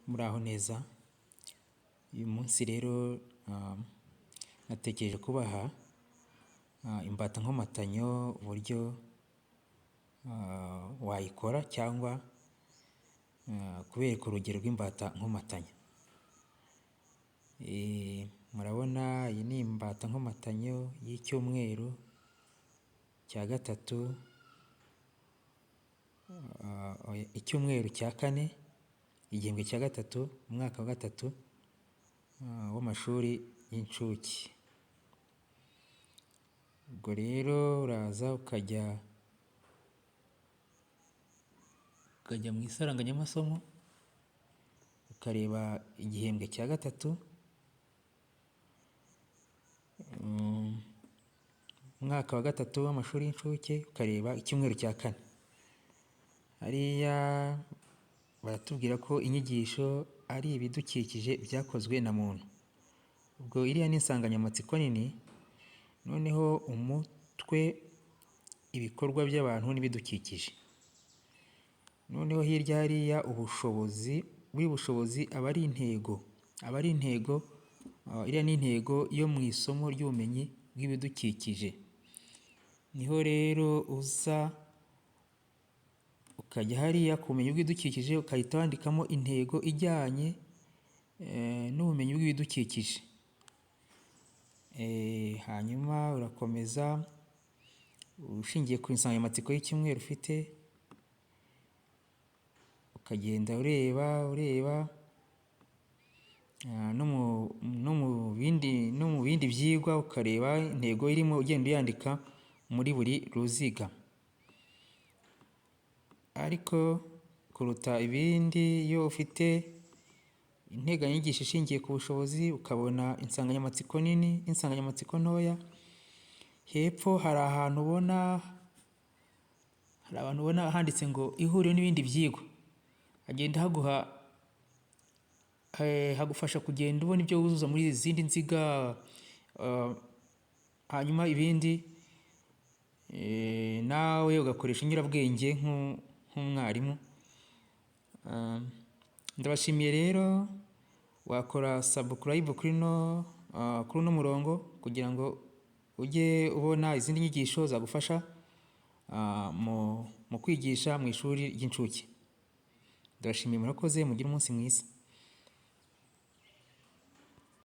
Muraho neza. Uyu munsi rero natekereje kubaha imbata nkomatanyo, uburyo wayikora cyangwa kubereka urugero rw'imbata nkomatanyo. Murabona iyi ni imbata nkomatanyo y'icyumweru cya gatatu, icyumweru cya kane, igihembwe cya gatatu, umwaka wa gatatu w'amashuri y'incuke. Ubwo rero uraza ukajya mu isaranganyamasomo ukareba igihembwe cya gatatu, umwaka wa gatatu w'amashuri y'incuke, ukareba icyumweru cya kane. Hariya baratubwira ko inyigisho ari ibidukikije byakozwe na muntu. Ubwo iriya ni insanganyamatsiko nini, noneho umutwe ibikorwa by'abantu n'ibidukikije. Noneho hirya hariya ubushobozi, buri bushobozi aba ari intego, iriya ni intego yo mu isomo ry'ubumenyi bw'ibidukikije. Niho rero uza ukajya hariya ku bumenyi bw'ibidukikije ukahita wandikamo intego ijyanye n'ubumenyi bw'ibidukikije. Hanyuma urakomeza ushingiye ku insanganyamatsiko y'icyumweru ufite, ukagenda ureba no mu bindi byigwa, ukareba intego irimo, ugenda uyandika muri buri ruziga. Ariko kuruta ibindi, iyo ufite integanyanyigisho ishingiye ku bushobozi, ukabona insanganyamatsiko nini n'insanganyamatsiko ntoya, hepfo hari ahantu ubona handitse ngo ihuriro n'ibindi byigwa. Hagenda hagufasha kugenda ubona ibyo wuzuza muri izindi nziga, hanyuma ibindi nawe ugakoresha inyurabwenge nk'umwarimu. Ndabashimiye rero, wakora subscribe kuri uno murongo kugira ngo ujye ubona izindi nyigisho zagufasha mu kwigisha mu ishuri ry'incuke. Ndabashimiye, murakoze, mugire umunsi mwiza.